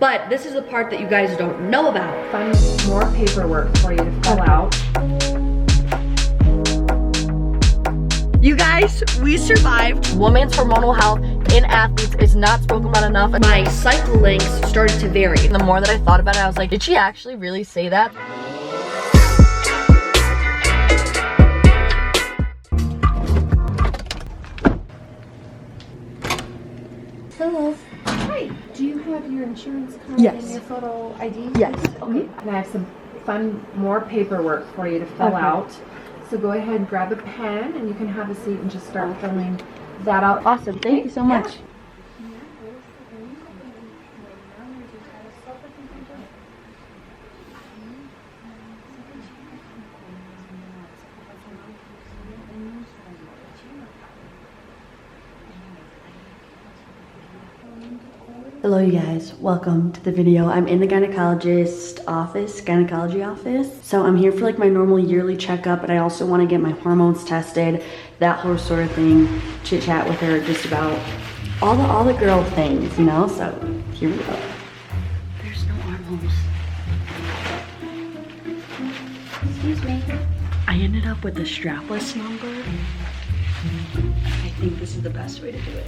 But this is the part that you guys don't know about. Find more paperwork for you to fill out. You guys, we survived. Women's hormonal health in athletes is not spoken about enough. My cycle lengths started to vary. The more that I thought about it, I was like, did she actually really say that? Hello. Hi. Do you have your insurance card Yes. and your photo ID? Yes. Okay. And I have some more paperwork for you to fill out. So go ahead and grab a pen and you can have a seat and just start filling that out. Awesome. Thank you so much. Hello you guys, welcome to the video. I'm in the gynecology office. So I'm here for like my normal yearly checkup, but I also want to get my hormones tested, that whole sort of thing, chit chat with her just about all the girl things, you know? So here we go. There's no armholes. Excuse me. I ended up with the strapless number. I think this is the best way to do it.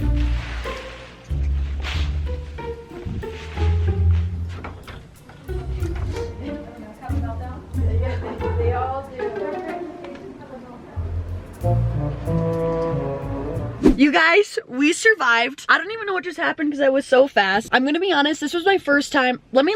They all do. You guys, we survived. I don't even know what just happened because I was so fast. I'm gonna be honest, this was my first time. Let me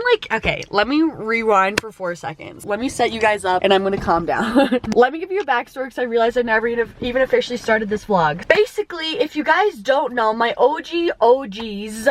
rewind for 4 seconds. Let me set you guys up and I'm gonna calm down. Let me give you a backstory because I realized I never even officially started this vlog. Basically, if you guys don't know, my OGs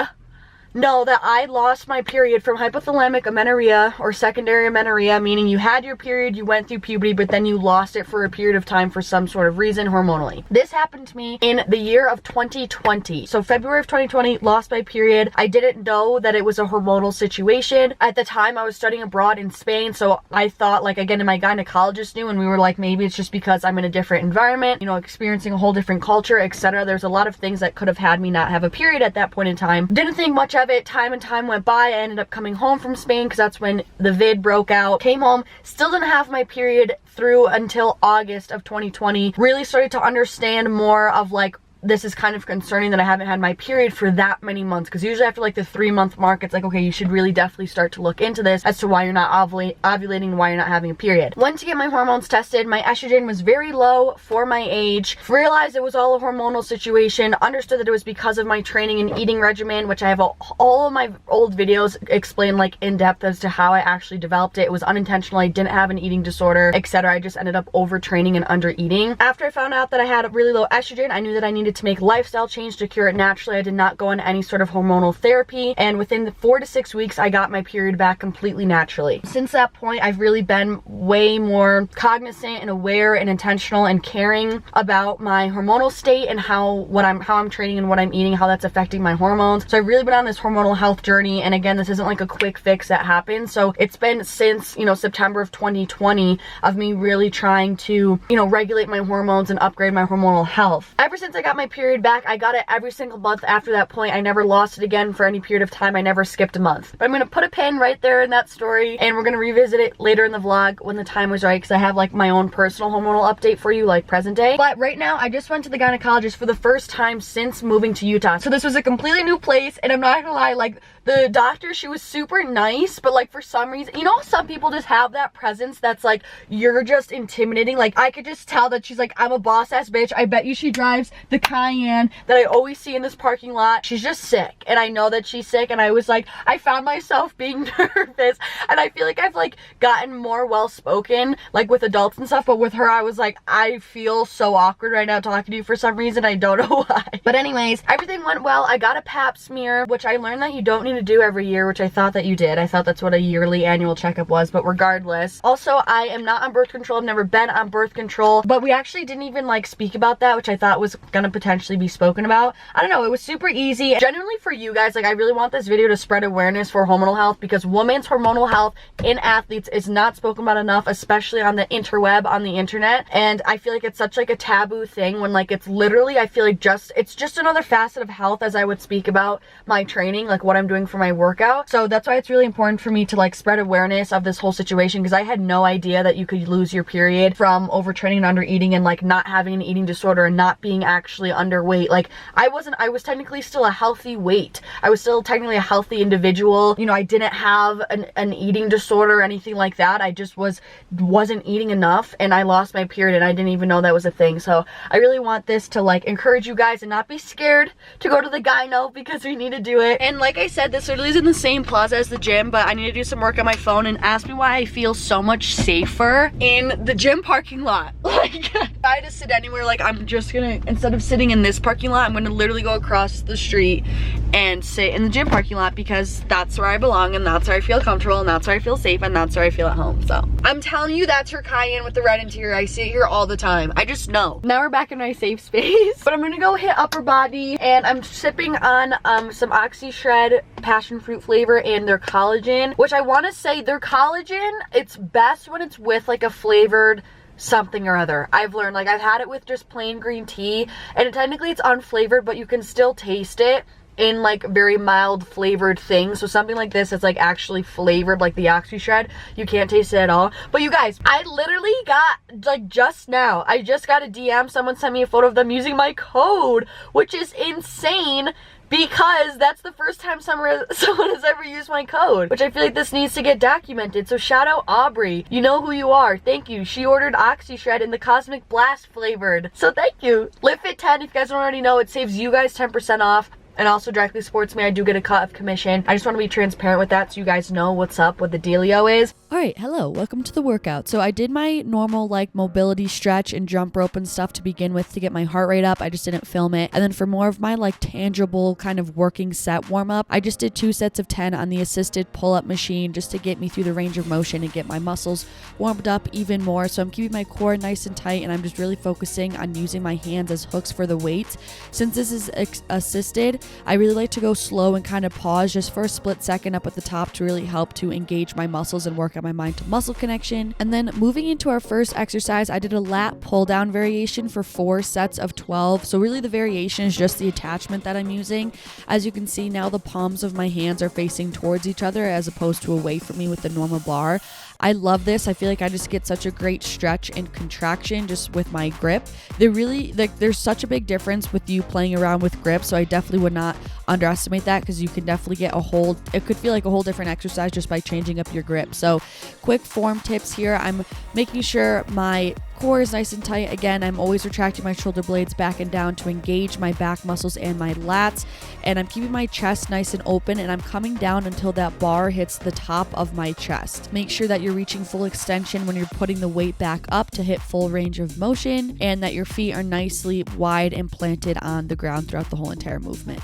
know that I lost my period from hypothalamic amenorrhea or secondary amenorrhea, meaning you had your period, you went through puberty, but then you lost it for a period of time for some sort of reason hormonally. This happened to me in the year of 2020. So February of 2020, lost my period. I didn't know that it was a hormonal situation. At the time, I was studying abroad in Spain, so I thought, like, again, my gynecologist knew, and we were like, maybe it's just because I'm in a different environment, you know, experiencing a whole different culture, etc. There's a lot of things that could have had me not have a period at that point in time. Didn't think much of it. Time and time went by. I ended up coming home from Spain because that's when the vid broke out. Came home, still didn't have my period through until August of 2020. Really started to understand more of like, this is kind of concerning that I haven't had my period for that many months, because usually after like the 3-month mark, it's like, okay, you should really definitely start to look into this as to why you're not ovulating and why you're not having a period. Went to get my hormones tested. My estrogen was very low for my age. Realized it was all a hormonal situation. Understood that it was because of my training and eating regimen, which I have all of my old videos explain like in depth as to how I actually developed it. It was unintentional. I didn't have an eating disorder, etc. I just ended up overtraining and under eating. After I found out that I had a really low estrogen, I knew that I needed to make lifestyle change to cure it naturally. I did not go into any sort of hormonal therapy, and within the 4 to 6 weeks I got my period back completely naturally. Since that point, I've really been way more cognizant and aware and intentional and caring about my hormonal state and how I'm training and what I'm eating, how that's affecting my hormones. So I've really been on this hormonal health journey, and again, this isn't like a quick fix that happened. So it's been since, you know, September of 2020 of me really trying to, you know, regulate my hormones and upgrade my hormonal health. Ever since I got my period back, I got it every single month after that point. I never lost it again for any period of time. I never skipped a month. But I'm gonna put a pin right there in that story, and we're gonna revisit it later in the vlog when the time was right, because I have like my own personal hormonal update for you, like present day. But right now, I just went to the gynecologist for the first time since moving to Utah. So this was a completely new place, and I'm not gonna lie, like the doctor, she was super nice, but like for some reason, you know, some people just have that presence that's like, you're just intimidating. Like I could just tell that she's like, I'm a boss ass bitch. I bet you she drives the Cayenne that I always see in this parking lot. She's just sick, and I know that she's sick, and I was like, I found myself being nervous, and I feel like I've like gotten more well-spoken like with adults and stuff, but with her I was like, I feel so awkward right now talking to you for some reason. I don't know why. But anyways, everything went well. I got a pap smear, which I learned that you don't need to do every year, which I thought that you did. I thought that's what a yearly annual checkup was, but regardless. Also, I am not on birth control. I've never been on birth control, but we actually didn't even like speak about that, which I thought was gonna potentially potentially be spoken about. I don't know, it was super easy. Genuinely for you guys, like I really want this video to spread awareness for hormonal health, because women's hormonal health in athletes is not spoken about enough, especially on the interweb, on the internet. And I feel like it's such like a taboo thing when like it's literally, I feel like it's just another facet of health, as I would speak about my training, like what I'm doing for my workout. So that's why it's really important for me to like spread awareness of this whole situation, because I had no idea that you could lose your period from overtraining and under eating and like not having an eating disorder and not being actually underweight. Like I was technically still a healthy weight. I was still technically a healthy individual. You know, I didn't have an eating disorder or anything like that. I just wasn't eating enough, and I lost my period and I didn't even know that was a thing. So I really want this to like encourage you guys and not be scared to go to the gyno, because we need to do it. And like I said, this literally is in the same plaza as the gym, but I need to do some work on my phone. And ask me why I feel so much safer in the gym parking lot. Like if I had to sit anywhere, like I'm just gonna, instead of sitting in this parking lot, I'm gonna literally go across the street and sit in the gym parking lot, because that's where I belong and that's where I feel comfortable and that's where I feel safe and that's where I feel at home. So I'm telling you, that's her cayenne with the red interior. I see it here all the time. I just know. Now we're back in my safe space. But I'm gonna go hit upper body, and I'm sipping on some Oxy Shred passion fruit flavor and their collagen, which I want to say their collagen, it's best when it's with like a flavored something or other. I've learned, like I've had it with just plain green tea, and technically it's unflavored, but you can still taste it in like very mild flavored things. So something like this is like actually flavored, like the Oxy Shred, you can't taste it at all. But you guys, I literally got, like just now, I just got a DM, someone sent me a photo of them using my code, which is insane, because that's the first time someone has ever used my code, which I feel like this needs to get documented. So shout out Aubrey, you know who you are, thank you. She ordered Oxy Shred in the Cosmic Blast flavored, so thank you. Livfiit 10, if you guys don't already know, it saves you guys 10% off. And also directly supports me. I do get a cut of commission. I just want to be transparent with that so you guys know what's up, what the dealio is. Alright, hello, welcome to the workout. So I did my normal like mobility stretch and jump rope and stuff to begin with to get my heart rate up. I just didn't film it. And then for more of my like tangible kind of working set warm up, I just did 2 sets of 10 on the assisted pull-up machine just to get me through the range of motion and get my muscles warmed up even more. So I'm keeping my core nice and tight, and I'm just really focusing on using my hands as hooks for the weights. Since this is assisted, I really like to go slow and kind of pause just for a split second up at the top to really help to engage my muscles and work on my mind to muscle connection. And then moving into our first exercise, I did a lat pull down variation for 4 sets of 12. So really the variation is just the attachment that I'm using. As you can see now, the palms of my hands are facing towards each other as opposed to away from me with the normal bar. I love this. I feel like I just get such a great stretch and contraction just with my grip. There's such a big difference with you playing around with grip, so I definitely would not underestimate that, because you can definitely get it could feel like a whole different exercise just by changing up your grip. So quick form tips here. I'm making sure my core is nice and tight. Again, I'm always retracting my shoulder blades back and down to engage my back muscles and my lats, and I'm keeping my chest nice and open, and I'm coming down until that bar hits the top of my chest. Make sure that you're reaching full extension when you're putting the weight back up to hit full range of motion, and that your feet are nicely wide and planted on the ground throughout the whole entire movement.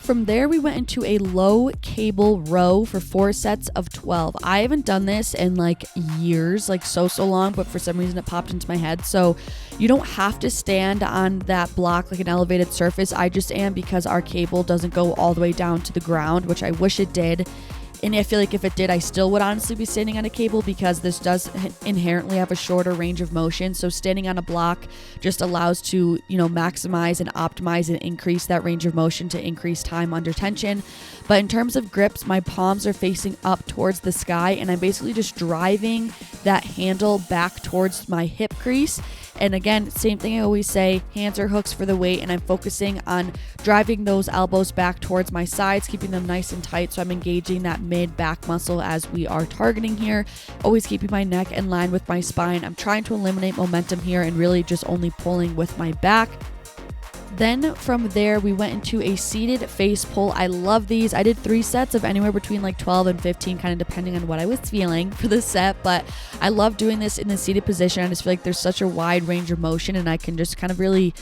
From there, we went into a low cable row for 4 sets of 12. I haven't done this in like years, like so long, but for some reason it popped into my head. So you don't have to stand on that block like an elevated surface. I just am, because our cable doesn't go all the way down to the ground, which I wish it did. And I feel like if it did, I still would honestly be standing on a cable, because this does inherently have a shorter range of motion. So standing on a block just allows to, maximize and optimize and increase that range of motion to increase time under tension. But in terms of grips, my palms are facing up towards the sky, and I'm basically just driving that handle back towards my hip crease. And again, same thing I always say, hands are hooks for the weight, and I'm focusing on driving those elbows back towards my sides, keeping them nice and tight, so I'm engaging that mid back muscle as we are targeting here. Always keeping my neck in line with my spine. I'm trying to eliminate momentum here and really just only pulling with my back. Then from there, we went into a seated face pull. I love these. I did 3 sets of anywhere between like 12 and 15, kind of depending on what I was feeling for the set. But I love doing this in the seated position. I just feel like there's such a wide range of motion, and I can just kind of really,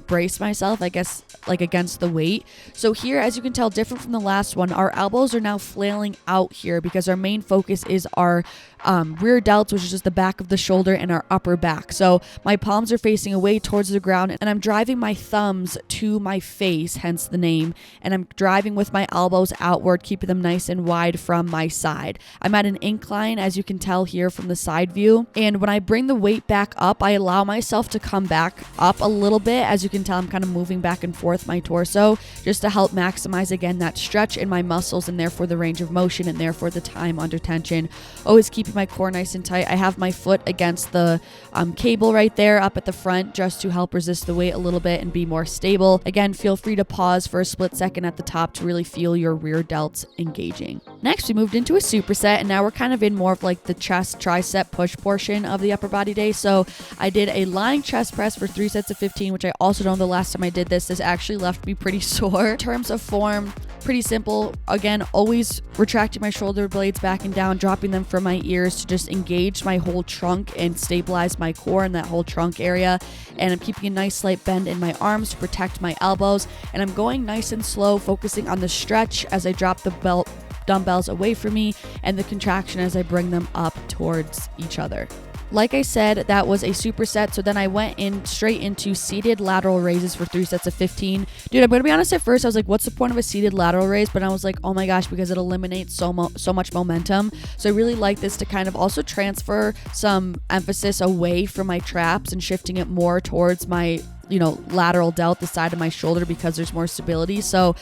brace myself, I guess, like against the weight. So here, as you can tell, different from the last one, our elbows are now flailing out here, because our main focus is our rear delts, which is just the back of the shoulder, and our upper back. So my palms are facing away towards the ground, and I'm driving my thumb thumbs to my face, hence the name, and I'm driving with my elbows outward, keeping them nice and wide from my side. I'm at an incline, as you can tell here from the side view, and when I bring the weight back up, I allow myself to come back up a little bit. As you can tell, I'm kind of moving back and forth my torso just to help maximize again that stretch in my muscles and therefore the range of motion and therefore the time under tension. Always keeping my core nice and tight. I have my foot against the cable right there up at the front just to help resist the weight a little bit and be more stable. Again, feel free to pause for a split second at the top to really feel your rear delts engaging. Next, we moved into a superset, and now we're kind of in more of like the chest tricep push portion of the upper body day. So I did a lying chest press for 3 sets of 15, which I also know the last time I did this actually left me pretty sore. In terms of form, pretty simple. Again, always retracting my shoulder blades back and down, dropping them from my ears to just engage my whole trunk and stabilize my core in that whole trunk area. And I'm keeping a nice slight bend in my arms to protect my elbows. And I'm going nice and slow, focusing on the stretch as I drop the dumbbells away from me and the contraction as I bring them up towards each other. Like I said, that was a superset. So then I went in straight into seated lateral raises for 3 sets of 15. Dude, I'm going to be honest, at first I was like, what's the point of a seated lateral raise? But I was like, oh my gosh, because it eliminates so much momentum. So I really like this to kind of also transfer some emphasis away from my traps and shifting it more towards my, lateral delt, the side of my shoulder, because there's more stability. So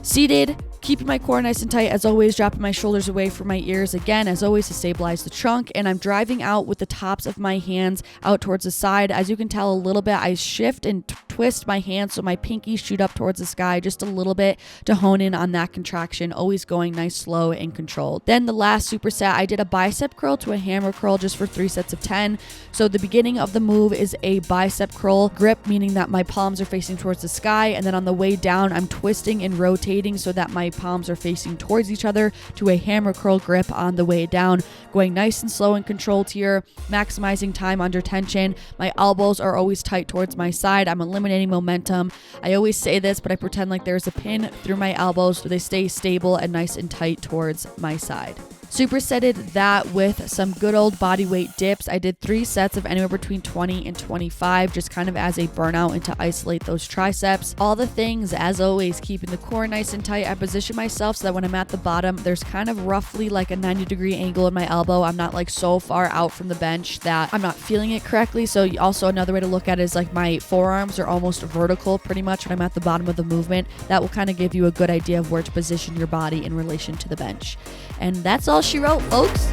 seated, keeping my core nice and tight, as always, dropping my shoulders away from my ears, again, as always, to stabilize the trunk. And I'm driving out with the tops of my hands out towards the side. As you can tell a little bit, I shift and twist my hands so my pinkies shoot up towards the sky just a little bit to hone in on that contraction, always going nice, slow, and controlled. Then the last superset, I did a bicep curl to a hammer curl just for 3 sets of 10. So the beginning of the move is a bicep curl grip, meaning that my palms are facing towards the sky, and then on the way down, I'm twisting and rotating so that my palms are facing towards each other to a hammer curl grip on the way down, going nice and slow and controlled here, maximizing time under tension. My elbows are always tight towards my side. I'm eliminating momentum. I always say this, but I pretend like there's a pin through my elbows so they stay stable and nice and tight towards my side. Supersetted that with some good old body weight dips. I did 3 sets of anywhere between 20 and 25, just kind of as a burnout and to isolate those triceps. All the things, as always, keeping the core nice and tight. I position myself so that when I'm at the bottom, there's kind of roughly like a 90-degree angle in my elbow. I'm not like so far out from the bench that I'm not feeling it correctly. So also another way to look at it is like my forearms are almost vertical pretty much when I'm at the bottom of the movement. That will kind of give you a good idea of where to position your body in relation to the bench. And that's all she wrote, folks.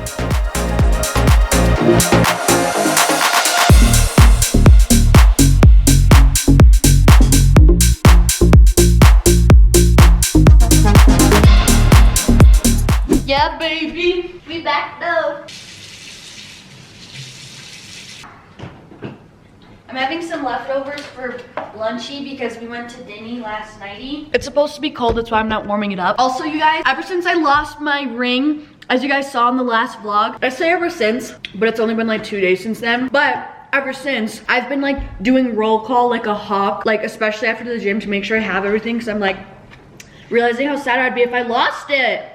Yeah, baby, we back though. I'm having some leftovers for lunchy because we went to Dinny last nighty. It's supposed to be cold, that's why I'm not warming it up. Also, you guys, ever since I lost my ring, as you guys saw in the last vlog, I say ever since, but it's only been like 2 days since then, but ever since, I've been like doing roll call like a hawk, like especially after the gym to make sure I have everything, because I'm like realizing how sad I'd be if I lost it.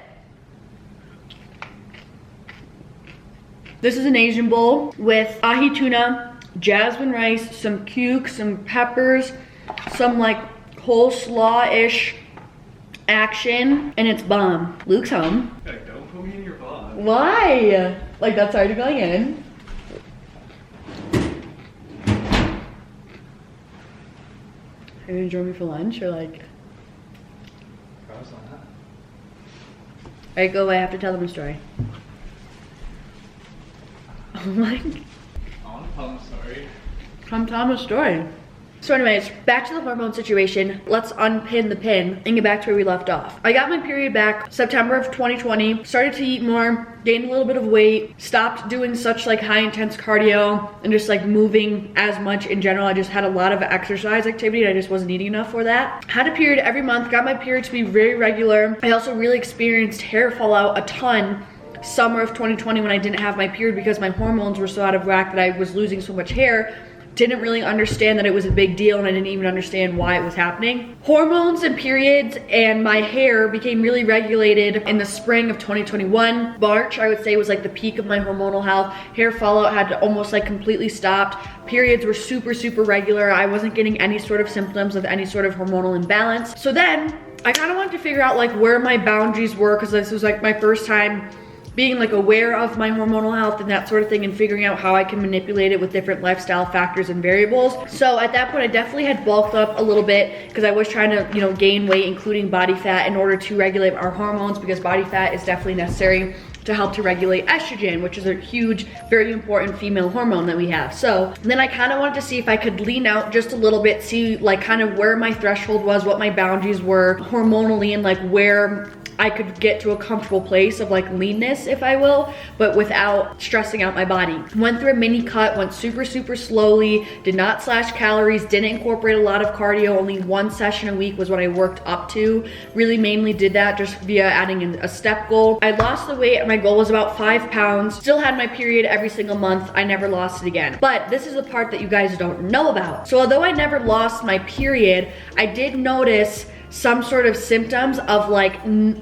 This is an Asian bowl with ahi tuna, jasmine rice, some cuke, some peppers, some like coleslaw-ish action, and it's bomb. Luke's home. Hey, don't put me in your vlog. Why? Like that's already going in. Are you gonna join me for lunch or like? Promise on that. Alright, go away, I have to tell them a story. Oh my. I want to tell them a story. Come tell them a story. So anyways, back to the hormone situation. Let's unpin the pin and get back to where we left off. I got my period back September of 2020, started to eat more, gained a little bit of weight, stopped doing such like high intense cardio and just like moving as much in general. I just had a lot of exercise activity and I just wasn't eating enough for that. Had a period every month, got my period to be very regular. I also really experienced hair fallout a ton summer of 2020 when I didn't have my period because my hormones were so out of whack that I was losing so much hair. didn't really understand that it was a big deal, and I didn't even understand why it was happening. Hormones and periods and my hair became really regulated in the spring of 2021. March, I would say, was like the peak of my hormonal health. Hair fallout had almost like completely stopped. Periods were super regular. I wasn't getting any sort of symptoms of any sort of hormonal imbalance. So then I kind of wanted to figure out like where my boundaries were, because this was like my first time being like aware of my hormonal health and that sort of thing, and figuring out how I can manipulate it with different lifestyle factors and variables. So at that point, I definitely had bulked up a little bit because I was trying to, you know, gain weight, including body fat, in order to regulate our hormones, because body fat is definitely necessary to help to regulate estrogen, which is a huge, very important female hormone that we have. So then I kind of wanted to see if I could lean out just a little bit, see like kind of where my threshold was, what my boundaries were hormonally, and like where I could get to a comfortable place of like leanness, if I will, but without stressing out my body. Went through a mini cut, went super slowly, did not slash calories, didn't incorporate a lot of cardio, only 1 session a week was what I worked up to. Really mainly did that just via adding in a step goal. I lost the weight, my goal was about 5 pounds, still had my period every single month. I never lost it again. But this is the part that you guys don't know about. So although I never lost my period, I did notice some sort of symptoms of like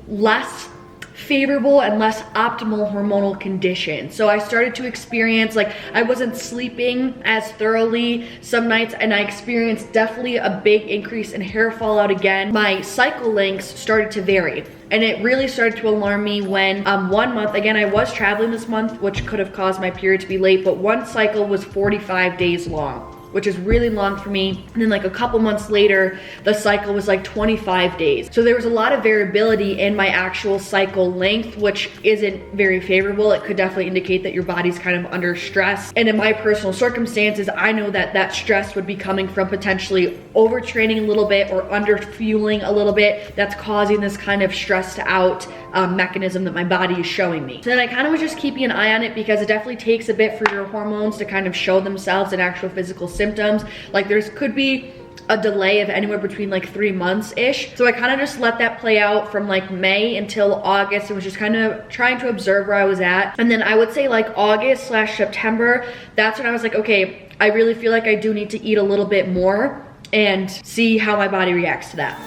less favorable and less optimal hormonal conditions. So I started to experience like I wasn't sleeping as thoroughly some nights, and I experienced definitely a big increase in hair fallout again. My cycle lengths started to vary, and it really started to alarm me when 1 month, again, I was traveling this month, which could have caused my period to be late, but one cycle was 45 days long, which is really long for me. And then like a couple months later, the cycle was like 25 days. So there was a lot of variability in my actual cycle length, which isn't very favorable. It could definitely indicate that your body's kind of under stress. And in my personal circumstances, I know that that stress would be coming from potentially overtraining a little bit or under fueling a little bit. That's causing this kind of stressed out mechanism that my body is showing me. So then I kind of was just keeping an eye on it, because it definitely takes a bit for your hormones to kind of show themselves in actual physical symptoms. Like there could be a delay of anywhere between like 3 months-ish. So I kind of just let that play out from like May until August. It was just kind of trying to observe where I was at. And then I would say like August/September, that's when I was like, okay, I really feel like I do need to eat a little bit more and see how my body reacts to that.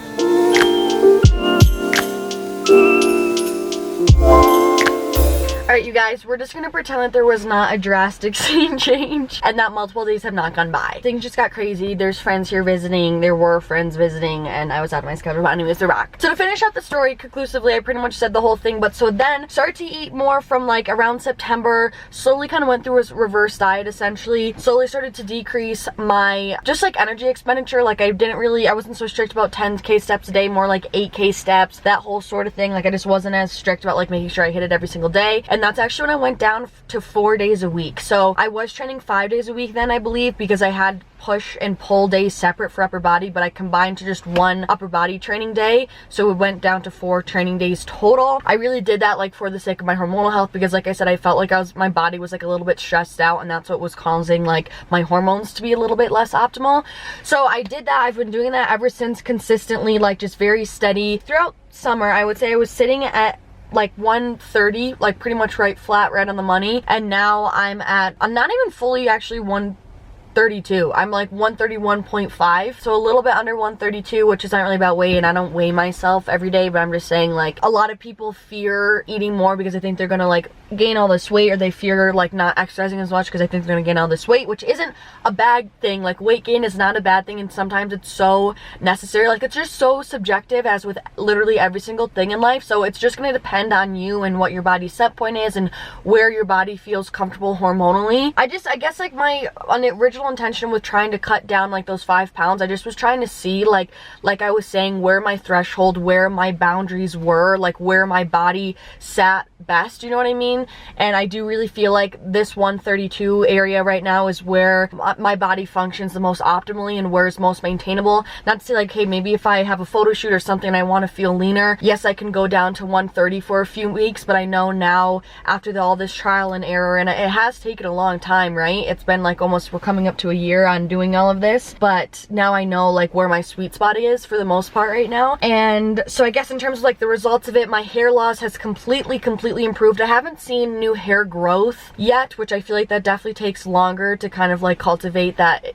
All right, you guys, we're just gonna pretend that there was not a drastic scene change and that multiple days have not gone by. Things just got crazy. There's friends here visiting, there were friends visiting, and I was out of my schedule, but anyways, they're back. So to finish out the story conclusively, I pretty much said the whole thing, but so then started to eat more from like around September, slowly kind of went through a reverse diet essentially, slowly started to decrease my just like energy expenditure. Like I wasn't so strict about 10K steps a day, more like 8K steps, that whole sort of thing. Like I just wasn't as strict about like making sure I hit it every single day. And that's actually when I went down to 4 days a week. So I was training 5 days a week then, I believe, because I had push and pull days separate for upper body, but I combined to just 1 upper body training day. So it went down to 4 training days total. I really did that like for the sake of my hormonal health, because like I said, I felt like my body was like a little bit stressed out, and that's what was causing like my hormones to be a little bit less optimal. So I did that. I've been doing that ever since, consistently, like just very steady throughout summer. I would say I was sitting at like 130, like pretty much right on the money, and now I'm not even fully actually 132. I'm like 131.5, so a little bit under 132, which is not really about weight, and I don't weigh myself every day, but I'm just saying like a lot of people fear eating more because they think they're gonna like gain all this weight, or they fear like not exercising as much because I think they're gonna gain all this weight, which isn't a bad thing. Like weight gain is not a bad thing, and sometimes it's so necessary. Like it's just so subjective, as with literally every single thing in life. So it's just gonna depend on you and what your body's set point is and where your body feels comfortable hormonally. I guess like my original intention with trying to cut down like those 5 pounds, I just was trying to see like I was saying, where my threshold, where my boundaries were, like where my body sat best, you know what I mean? And I do really feel like this 132 area right now is where my body functions the most optimally and where it's most maintainable. Not to say like, hey, maybe if I have a photo shoot or something and I want to feel leaner, yes, I can go down to 130 for a few weeks, but I know now after all this trial and error, and it has taken a long time, right? It's been like almost, we're coming up up to a year on doing all of this, but now I know like where my sweet spot is for the most part right now. And so I guess in terms of like the results of it, my hair loss has completely improved. I haven't seen new hair growth yet, which I feel like that definitely takes longer to kind of like cultivate that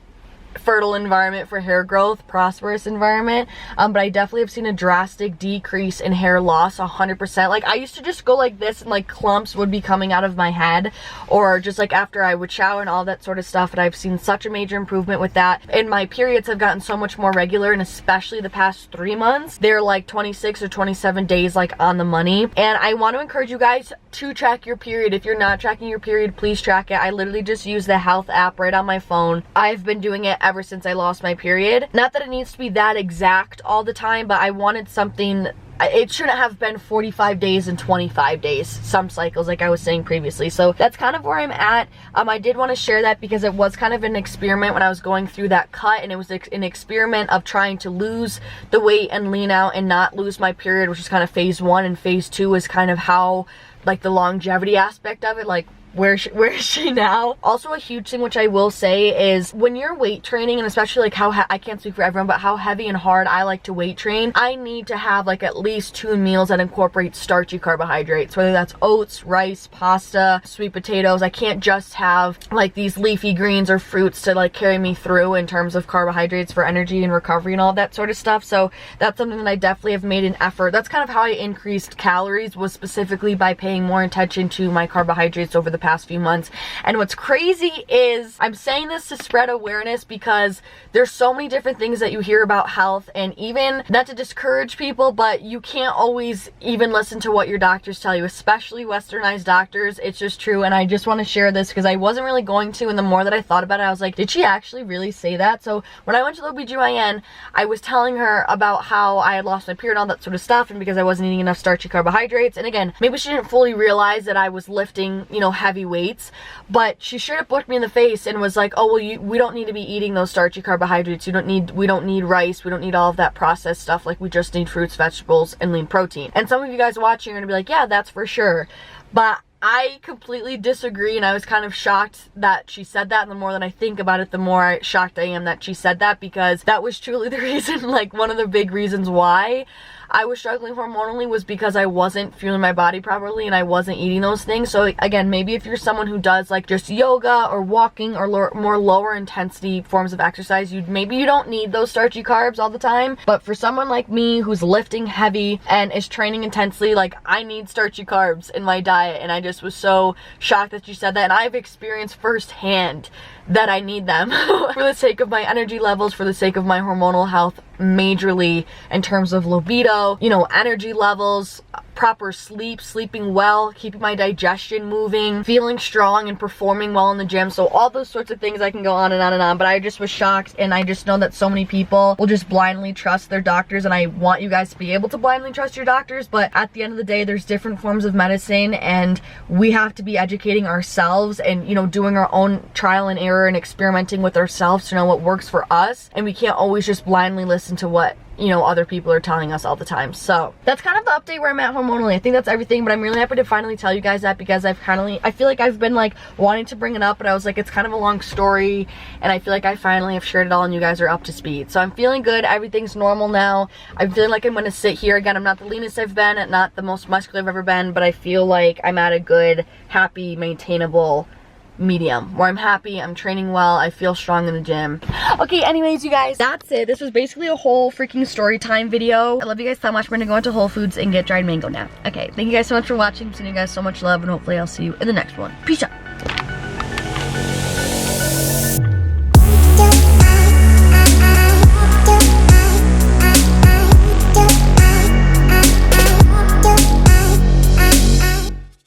fertile environment for hair growth, prosperous environment, but I definitely have seen a drastic decrease in hair loss, 100%. Like I used to just go like this and like clumps would be coming out of my head, or just like after I would shower and all that sort of stuff, and I've seen such a major improvement with that. And my periods have gotten so much more regular, and especially the past 3 months, they're like 26 or 27 days like on the money. And I want to encourage you guys to track your period. If you're not tracking your period, please track it. I literally just use the health app right on my phone. I've been doing it ever since I lost my period. Not that it needs to be that exact all the time, but I wanted something. It shouldn't have been 45 days and 25 days, some cycles, like I was saying previously. So that's kind of where I'm at. I did want to share that because it was kind of an experiment when I was going through that cut, and it was an experiment of trying to lose the weight and lean out and not lose my period, which is kind of phase 1, and phase 2 is kind of how like the longevity aspect of it, like where is she now? Also a huge thing which I will say is when you're weight training, and especially like how I can't speak for everyone, but how heavy and hard I like to weight train, I need to have like at least 2 meals that incorporate starchy carbohydrates, whether that's oats, rice, pasta, sweet potatoes. I can't just have like these leafy greens or fruits to like carry me through in terms of carbohydrates for energy and recovery and all that sort of stuff. So that's something that I definitely have made an effort. That's kind of how I increased calories, was specifically by paying more attention to my carbohydrates over the past few months. And what's crazy is I'm saying this to spread awareness, because there's so many different things that you hear about health, and even not to discourage people, but you can't always even listen to what your doctors tell you, especially westernized doctors. It's just true. And I just want to share this because I wasn't really going to, and the more that I thought about it, I was like, did she actually really say that? So when I went to the OBGYN, I was telling her about how I had lost my period, all that sort of stuff, and because I wasn't eating enough starchy carbohydrates. And again, maybe she didn't fully realize that I was lifting, you know, heavy weights, but she straight up looked me in the face and was like, oh well, we don't need to be eating those starchy carbohydrates. We don't need rice, we don't need all of that processed stuff. Like we just need fruits, vegetables, and lean protein. And some of you guys watching are gonna be like, yeah, that's for sure, but I completely disagree, and I was kind of shocked that she said that, and the more that I think about it, the more shocked I am that she said that, because that was truly the reason, like one of the big reasons why I was struggling hormonally was because I wasn't fueling my body properly and I wasn't eating those things. So again, maybe if you're someone who does like just yoga or walking or more lower intensity forms of exercise, maybe you don't need those starchy carbs all the time. But for someone like me who's lifting heavy and is training intensely, like I need starchy carbs in my diet. And I just was so shocked that you said that. And I've experienced firsthand that I need them for the sake of my energy levels, for the sake of my hormonal health, majorly in terms of libido, you know, energy levels, proper sleep, sleeping well, keeping my digestion moving, feeling strong and performing well in the gym. So all those sorts of things, I can go on and on and on, but I just was shocked. And I just know that so many people will just blindly trust their doctors, and I want you guys to be able to blindly trust your doctors. But at the end of the day, there's different forms of medicine, and we have to be educating ourselves and, you know, doing our own trial and error and experimenting with ourselves to know what works for us. And we can't always just blindly listen to what, you know, other people are telling us all the time. So that's kind of the update where I'm at hormonally. I think that's everything, but I'm really happy to finally tell you guys that, because I feel like I've been like wanting to bring it up, but I was like, it's kind of a long story, and I feel like I finally have shared it all and you guys are up to speed. So I'm feeling good. Everything's normal now. I'm feeling like I'm going to sit here again. I'm not the leanest I've been, and not the most muscular I've ever been, but I feel like I'm at a good, happy, maintainable medium where I'm happy, I'm training well, I feel strong in the gym. Okay, anyways, you guys, that's it. This was basically a whole freaking story time video. I love you guys so much. We're gonna go into Whole Foods and get dried mango now. Okay, thank you guys so much for watching. I'm sending you guys so much love, and hopefully I'll see you in the next one. Peace out.